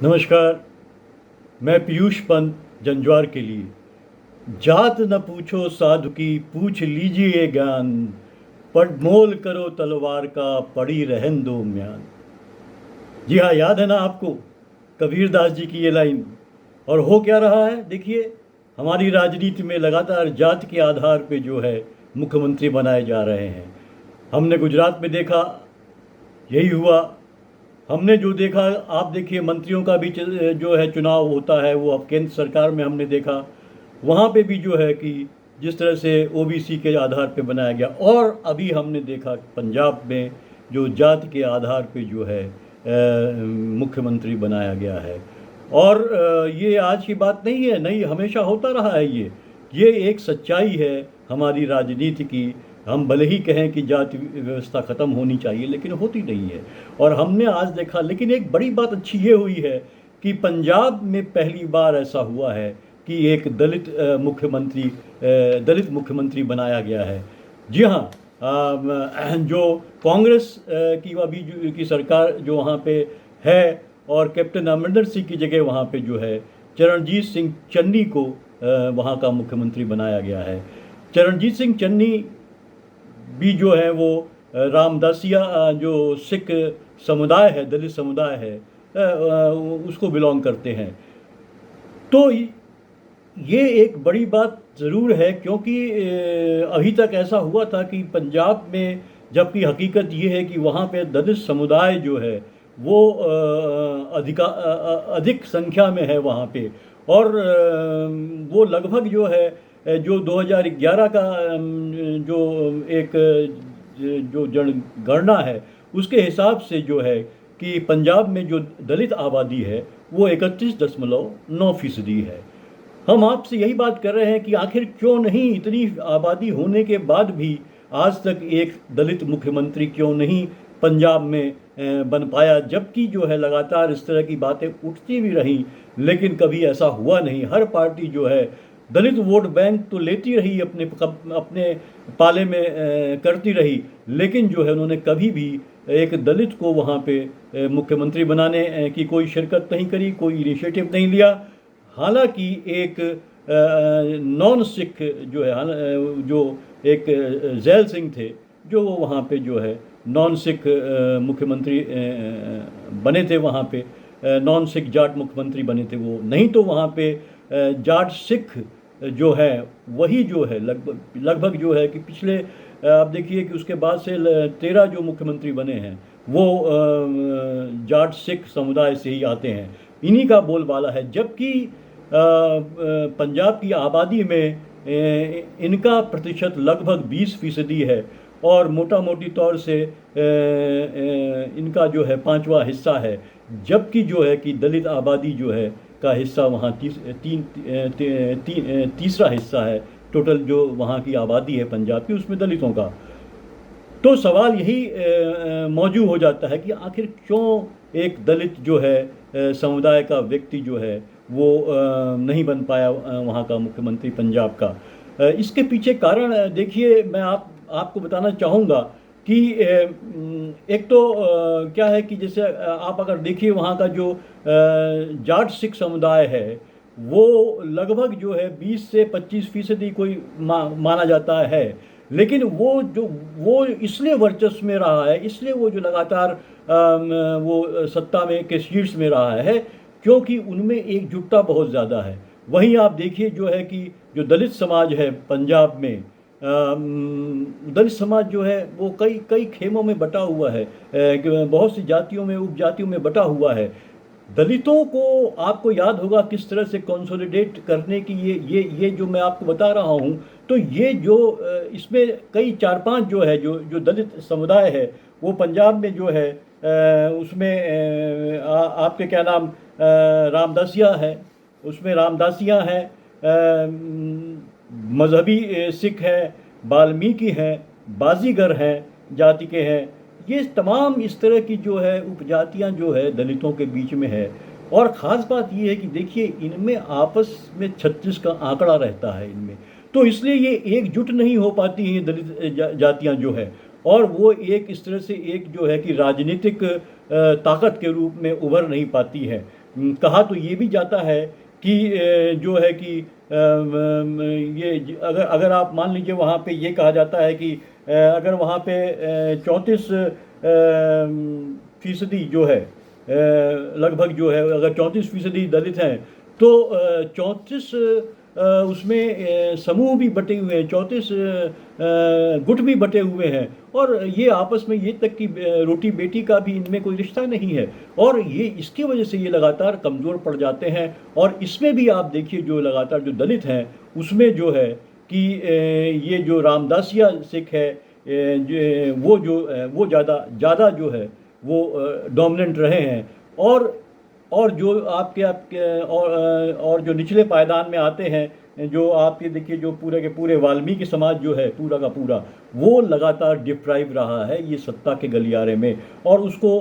नमस्कार। मैं पीयूष पंत जंजवार के लिए। जात न पूछो साधु की, पूछ लीजिए ज्ञान। पढ़मोल करो तलवार का, पड़ी रहन दो म्यान। जी हाँ, याद है ना आपको कबीर दास जी की ये लाइन। और हो क्या रहा है देखिए, हमारी राजनीति में लगातार जात के आधार पे जो है मुख्यमंत्री बनाए जा रहे हैं। हमने गुजरात में देखा, यही हुआ। हमने जो देखा, आप देखिए मंत्रियों का भी जो है चुनाव होता है, वो अब केंद्र सरकार में हमने देखा। वहाँ पे भी जो है कि जिस तरह से ओबीसी के आधार पे बनाया गया, और अभी हमने देखा पंजाब में जो जाति के आधार पे जो है मुख्यमंत्री बनाया गया है। और ये आज की बात नहीं है, नहीं, हमेशा होता रहा है ये एक सच्चाई है हमारी राजनीति की। हम भले ही कहें कि जाति व्यवस्था ख़त्म होनी चाहिए, लेकिन होती नहीं है। और हमने आज देखा, लेकिन एक बड़ी बात अच्छी ये हुई है कि पंजाब में पहली बार ऐसा हुआ है कि एक दलित मुख्यमंत्री बनाया गया है। जी हाँ, जो कांग्रेस की अभी की सरकार जो वहाँ पे है, और कैप्टन अमरिंदर सिंह की जगह वहाँ पे जो है चरणजीत सिंह चन्नी को वहाँ का मुख्यमंत्री बनाया गया है। चरणजीत सिंह चन्नी भी जो है वो रामदासिया जो सिख समुदाय है, दलित समुदाय है, उसको बिलोंग करते हैं। तो ये एक बड़ी बात ज़रूर है, क्योंकि अभी तक ऐसा हुआ था कि पंजाब में, जबकि हकीकत ये है कि वहाँ पे दलित समुदाय जो है वो अधिक संख्या में है वहाँ पे। और वो लगभग जो है जो 2011 का जो एक जो जनगणना है उसके हिसाब से जो है कि पंजाब में जो दलित आबादी है वो 31.9% है। हम आपसे यही बात कर रहे हैं कि आखिर क्यों नहीं, इतनी आबादी होने के बाद भी आज तक एक दलित मुख्यमंत्री क्यों नहीं पंजाब में बन पाया, जबकि जो है लगातार इस तरह की बातें उठती भी रहीं, लेकिन कभी ऐसा हुआ नहीं। हर पार्टी जो है दलित वोट बैंक तो लेती रही, अपने पाले में करती रही, लेकिन जो है उन्होंने कभी भी एक दलित को वहाँ पे मुख्यमंत्री बनाने की कोई शिरकत नहीं करी, कोई इनिशिएटिव नहीं लिया। हालांकि एक नॉन सिख जो है, जो एक जैल सिंह थे, जो वो वहाँ पे जो है नॉन सिख मुख्यमंत्री बने थे। वहाँ पे नॉन सिख जाट मुख्यमंत्री बने थे वो, नहीं तो वहाँ पे जाट सिख जो है वही जो है लगभग जो है कि पिछले आप देखिए कि उसके बाद से 13 जो मुख्यमंत्री बने हैं वो जाट सिख समुदाय से ही आते हैं, इन्हीं का बोलबाला है। जबकि पंजाब की आबादी में इनका प्रतिशत लगभग 20% है, और मोटा मोटी तौर से इनका जो है 5वां हिस्सा है, जबकि जो है कि दलित आबादी जो है का हिस्सा वहाँ तीसरा हिस्सा है। टोटल जो वहाँ की आबादी है पंजाब की, उसमें दलितों का। तो सवाल यही मौजूद हो जाता है कि आखिर क्यों एक दलित जो है समुदाय का व्यक्ति जो है वो नहीं बन पाया वहाँ का मुख्यमंत्री पंजाब का। इसके पीछे कारण देखिए, मैं आपको बताना चाहूँगा कि एक तो क्या है कि जैसे आप अगर देखिए वहाँ का जो जाट सिख समुदाय है वो लगभग जो है 20 से 25% कोई माना जाता है। लेकिन वो इसलिए वर्चस्व में रहा है, इसलिए वो जो लगातार वो सत्ता में के शीर्ष में रहा है, क्योंकि उनमें एकजुटता बहुत ज़्यादा है। वहीं आप देखिए जो है कि जो दलित समाज है पंजाब में, दलित समाज जो है वो कई खेमों में बटा हुआ है, बहुत सी जातियों में, उपजातियों में बटा हुआ है। दलितों को आपको याद होगा किस तरह से कंसोलिडेट करने की ये जो मैं आपको बता रहा हूँ, तो ये जो इसमें कई 4-5 जो है जो दलित समुदाय है वो पंजाब में जो है उसमें आपके क्या नाम रामदासिया है, उसमें रामदासियाँ हैं, मजहबी सिख हैं, वाल्मीकि हैं, बाजीगर हैं जाति के हैं। ये तमाम इस तरह की जो है उपजातियां जो है दलितों के बीच में है। और ख़ास बात ये है कि देखिए इनमें आपस में 36 का आंकड़ा रहता है इनमें, तो इसलिए ये एकजुट नहीं हो पाती हैं दलित जातियां जो है, और वो एक इस तरह से एक जो है कि राजनीतिक ताकत के रूप में उभर नहीं पाती है। कहा तो ये भी जाता है कि जो है कि ये अगर अगर आप मान लीजिए वहाँ पे ये कहा जाता है कि अगर वहाँ पे 34 फीसदी जो है लगभग जो है, अगर 34% दलित हैं तो 34 उसमें समूह भी बटे हुए हैं, 34 गुट भी बटे हुए हैं, और ये आपस में ये तक कि रोटी बेटी का भी इनमें कोई रिश्ता नहीं है, और ये इसकी वजह से ये लगातार कमज़ोर पड़ जाते हैं। और इसमें भी आप देखिए जो लगातार जो दलित हैं उसमें जो है कि ये जो रामदासिया सिख है, वो ज़्यादा जो है वो डोमिनेंट रहे हैं। और जो आपके आपके और जो निचले पायदान में आते हैं, जो आपके देखिए जो पूरे के पूरे वाल्मीकि समाज जो है पूरा का पूरा, वो लगातार डिप्राइव रहा है ये सत्ता के गलियारे में, और उसको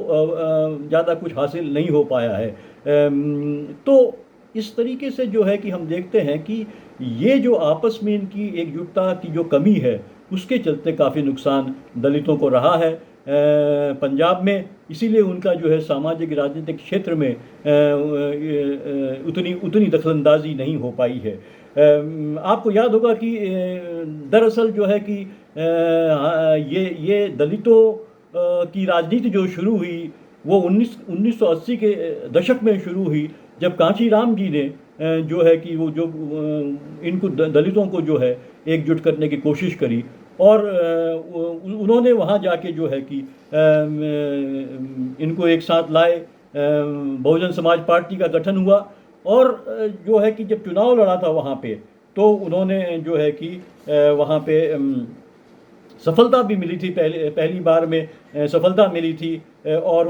ज़्यादा कुछ हासिल नहीं हो पाया है। तो इस तरीके से जो है कि हम देखते हैं कि ये जो आपस में इनकी एकजुटता की जो कमी है उसके चलते काफ़ी नुकसान दलितों को रहा है पंजाब में। इसीलिए उनका जो है सामाजिक राजनीतिक क्षेत्र में उतनी उतनी दखलंदाजी नहीं हो पाई है। आपको याद होगा कि दरअसल जो है कि ये दलितों की राजनीति जो शुरू हुई वो 1980 के दशक में शुरू हुई, जब कांशीराम जी ने जो है कि वो जो इनको दलितों को जो है एकजुट करने की कोशिश करी, और उन्होंने वहाँ जाके जो है कि इनको एक साथ लाए, बहुजन समाज पार्टी का गठन हुआ, और जो है कि जब चुनाव लड़ा था वहाँ पे तो उन्होंने जो है कि वहाँ पे सफलता भी मिली थी, पहली बार में सफलता मिली थी, और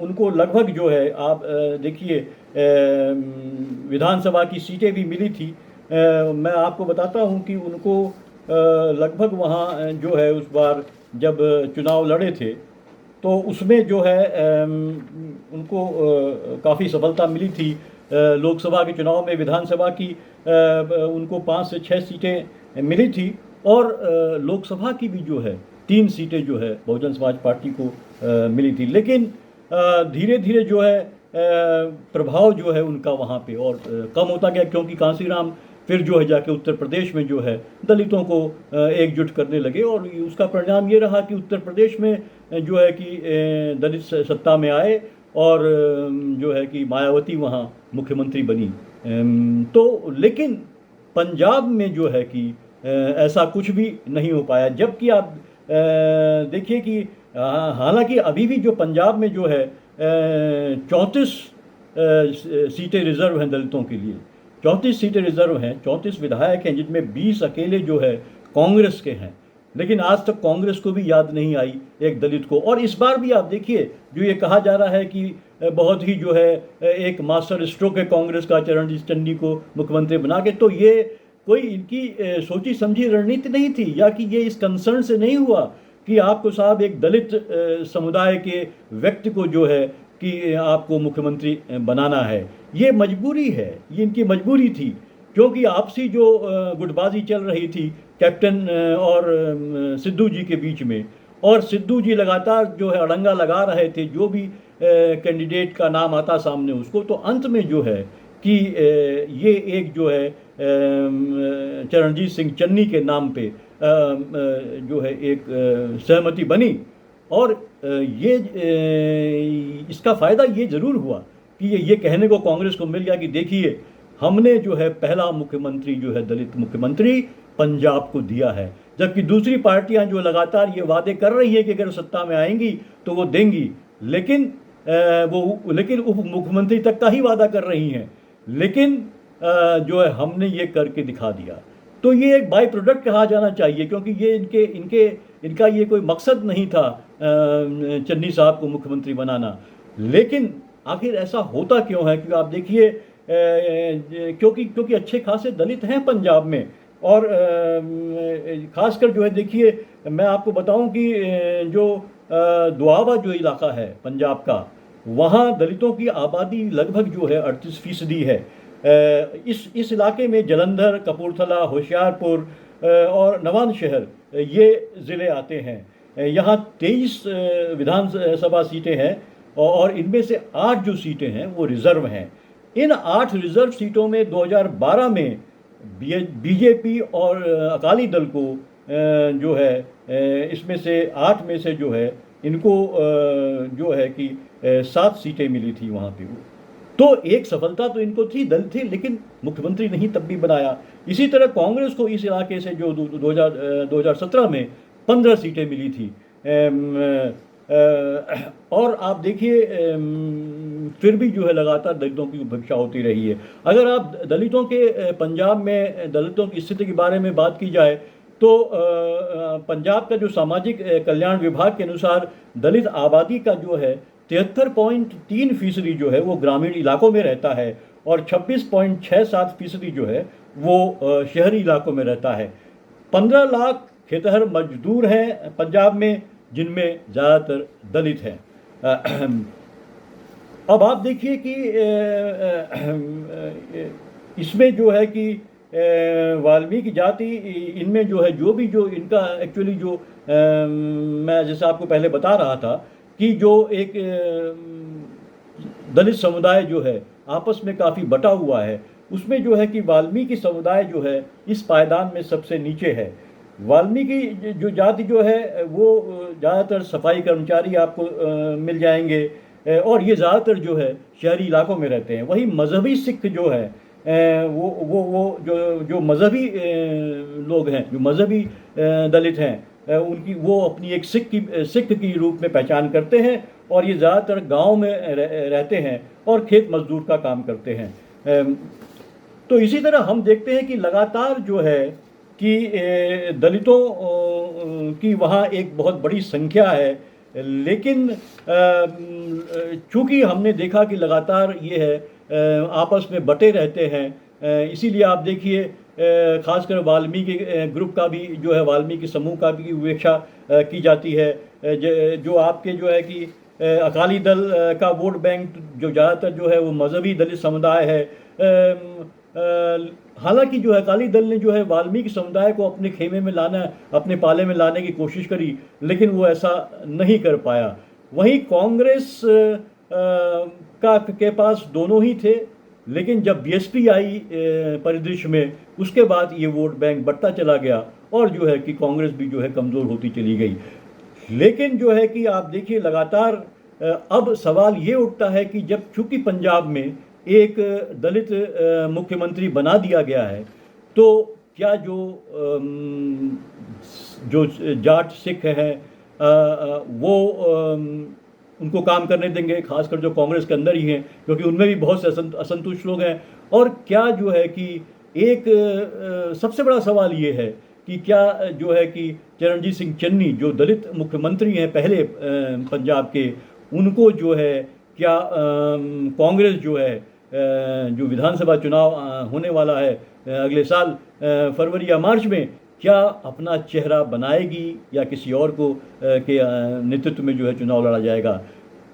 उनको लगभग जो है आप देखिए विधानसभा की सीटें भी मिली थी। मैं आपको बताता हूँ कि उनको लगभग वहाँ जो है उस बार जब चुनाव लड़े थे तो उसमें जो है उनको काफ़ी सफलता मिली थी। लोकसभा के चुनाव में विधानसभा की उनको 5 से 6 सीटें मिली थी, और लोकसभा की भी जो है 3 सीटें जो है बहुजन समाज पार्टी को मिली थी। लेकिन धीरे धीरे जो है प्रभाव जो है उनका वहाँ पे और कम होता गया, क्योंकि कांशीराम फिर जो है जाके उत्तर प्रदेश में जो है दलितों को एकजुट करने लगे, और उसका परिणाम ये रहा कि उत्तर प्रदेश में जो है कि दलित सत्ता में आए, और जो है कि मायावती वहाँ मुख्यमंत्री बनी। तो लेकिन पंजाब में जो है कि ऐसा कुछ भी नहीं हो पाया, जबकि आप देखिए कि हालांकि अभी भी जो पंजाब में जो है 34 सीटें रिजर्व हैं दलितों के लिए, 34 सीटें रिजर्व हैं, 34 विधायक हैं, जिनमें 20 अकेले जो है कांग्रेस के हैं। लेकिन आज तक कांग्रेस को भी याद नहीं आई एक दलित को। और इस बार भी आप देखिए जो ये कहा जा रहा है कि बहुत ही जो है एक मास्टर स्ट्रोक है कांग्रेस का चरणजीत चन्नी को मुख्यमंत्री बना के, तो ये कोई इनकी सोची समझी रणनीति नहीं थी, या कि ये इस कंसर्न से नहीं हुआ कि आपको साहब एक दलित समुदाय के व्यक्ति को जो है कि आपको मुख्यमंत्री बनाना है। ये मजबूरी है, ये इनकी मजबूरी थी, क्योंकि आपसी जो गुटबाजी चल रही थी कैप्टन और सिद्धू जी के बीच में, और सिद्धू जी लगातार जो है अड़ंगा लगा रहे थे जो भी कैंडिडेट का नाम आता सामने उसको। तो अंत में जो है कि ये एक जो है चरणजीत सिंह चन्नी के नाम पे जो है एक सहमति बनी, और ये इसका फ़ायदा ये ज़रूर हुआ कि ये कहने को कांग्रेस को मिल गया कि देखिए हमने जो है पहला मुख्यमंत्री जो है दलित मुख्यमंत्री पंजाब को दिया है। जबकि दूसरी पार्टियां जो लगातार ये वादे कर रही है कि अगर सत्ता में आएंगी तो वो देंगी, लेकिन उप मुख्यमंत्री तक का ही वादा कर रही हैं, लेकिन जो है हमने ये करके दिखा दिया। तो ये एक बाई प्रोडक्ट कहा जाना चाहिए, क्योंकि ये इनका ये कोई मकसद नहीं था चन्नी साहब को मुख्यमंत्री बनाना। लेकिन आखिर ऐसा होता क्यों है? क्योंकि आप देखिए क्योंकि अच्छे खासे दलित हैं पंजाब में, और ख़ासकर जो है देखिए मैं आपको बताऊं कि जो दुआबा जो इलाका है पंजाब का, वहाँ दलितों की आबादी लगभग जो है 38% है। इस इलाके में जलंधर, कपूरथला, होशियारपुर और नवांशहर ये ज़िले आते हैं। यहाँ 23 विधानसभा सीटें हैं, और इनमें से 8 जो सीटें हैं वो रिज़र्व हैं। इन 8 रिज़र्व सीटों में 2012 में बीजेपी और अकाली दल को जो है इसमें से 8 में से जो है इनको जो है कि 7 सीटें मिली थी वहाँ पे। तो एक सफलता तो इनको थी, दल थी, लेकिन मुख्यमंत्री नहीं तब भी बनाया। इसी तरह कांग्रेस को इस इलाके से जो 2017 में 15 सीटें मिली थी। और आप देखिए फिर भी जो है लगातार दलितों की उपेक्षा होती रही है। अगर आप दलितों के पंजाब में दलितों की स्थिति के बारे में बात की जाए तो पंजाब का जो सामाजिक कल्याण विभाग के अनुसार दलित आबादी का जो है 73.3% जो है वो ग्रामीण इलाकों में रहता है और 26.67% जो है वो शहरी इलाकों में रहता है। 15 लाख खेतहर मजदूर हैं पंजाब में, जिनमें ज़्यादातर दलित हैं। अब आप देखिए कि इसमें जो है कि वाल्मीकि जाति इनमें जो है जो इनका एक्चुअली जो मैं जैसे आपको पहले बता रहा था कि जो एक दलित समुदाय जो है आपस में काफ़ी बटा हुआ है, उसमें जो है कि वाल्मीकि समुदाय जो है इस पायदान में सबसे नीचे है। वाल्मीकि जो जाति जो है वो ज़्यादातर सफाई कर्मचारी आपको मिल जाएंगे और ये ज़्यादातर जो है शहरी इलाकों में रहते हैं। वही मजहबी सिख जो है वो जो मजहबी लोग हैं, जो मजहबी दलित हैं, उनकी वो अपनी एक सिख की रूप में पहचान करते हैं और ये ज़्यादातर गांव में रहते हैं और खेत मजदूर का काम करते हैं। तो इसी तरह हम देखते हैं कि लगातार जो है कि दलितों की वहाँ एक बहुत बड़ी संख्या है, लेकिन चूँकि हमने देखा कि लगातार ये है आपस में बटे रहते हैं, इसीलिए आप देखिए खासकर वाल्मीकि ग्रुप का भी जो है, वाल्मीकि समूह का भी उपेक्षा की जाती है। जो आपके जो है कि अकाली दल का वोट बैंक जो ज़्यादातर जो है वो मजहबी दलित समुदाय है। हालांकि जो है अकाली दल ने जो है वाल्मीकि समुदाय को अपने खेमे में लाना, अपने पाले में लाने की कोशिश करी, लेकिन वो ऐसा नहीं कर पाया। वहीं कांग्रेस के पास दोनों ही थे, लेकिन जब बीएसपी आई परिदृश्य में, उसके बाद ये वोट बैंक बढ़ता चला गया और जो है कि कांग्रेस भी जो है कमज़ोर होती चली गई। लेकिन जो है कि आप देखिए लगातार अब सवाल ये उठता है कि जब चूँकि पंजाब में एक दलित मुख्यमंत्री बना दिया गया है, तो क्या जो जाट सिख हैं वो उनको काम करने देंगे, खासकर जो कांग्रेस के अंदर ही हैं, क्योंकि उनमें भी बहुत से असंतुष्ट लोग हैं। और क्या जो है कि एक सबसे बड़ा सवाल ये है कि क्या जो है कि चरणजीत सिंह चन्नी जो दलित मुख्यमंत्री हैं पहले पंजाब के, उनको जो है क्या कांग्रेस जो है जो विधानसभा चुनाव होने वाला है अगले साल फरवरी या मार्च में, क्या अपना चेहरा बनाएगी या किसी और को के नेतृत्व में जो है चुनाव लड़ा जाएगा।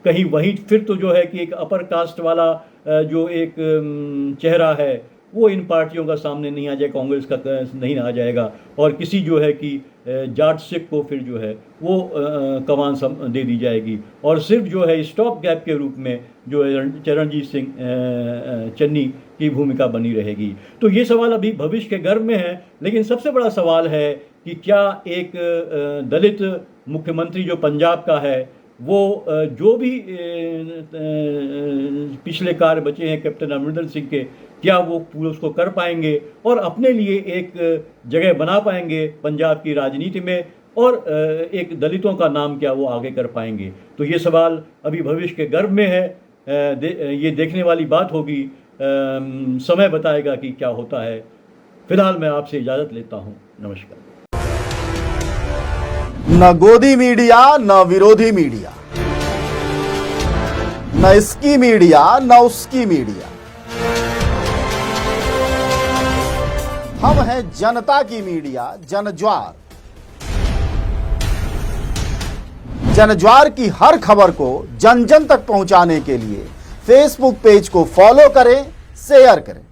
कहीं वहीं फिर तो जो है कि एक अपर कास्ट वाला जो एक चेहरा है वो इन पार्टियों का सामने नहीं आ जाएगा, कांग्रेस का नहीं आ जाएगा, और किसी जो है कि जाट सिख को फिर जो है वो कमान दे दी जाएगी और सिर्फ जो है स्टॉप गैप के रूप में जो है चरणजीत सिंह चन्नी की भूमिका बनी रहेगी। तो ये सवाल अभी भविष्य के गर्भ में है, लेकिन सबसे बड़ा सवाल है कि क्या एक दलित मुख्यमंत्री जो पंजाब का है वो जो भी पिछले कार्य बचे हैं कैप्टन अमरिंदर सिंह के, क्या वो पूरे उसको कर पाएंगे और अपने लिए एक जगह बना पाएंगे पंजाब की राजनीति में, और एक दलितों का नाम क्या वो आगे कर पाएंगे। तो ये सवाल अभी भविष्य के गर्भ में है, ये देखने वाली बात होगी, समय बताएगा कि क्या होता है। फिलहाल मैं आपसे इजाज़त लेता हूँ। नमस्कार। न गोदी मीडिया न विरोधी मीडिया, न इसकी मीडिया न उसकी मीडिया, हम हैं जनता की मीडिया जनज्वार। जनज्वार की हर खबर को जन जन तक पहुंचाने के लिए फेसबुक पेज को फॉलो करें, शेयर करें।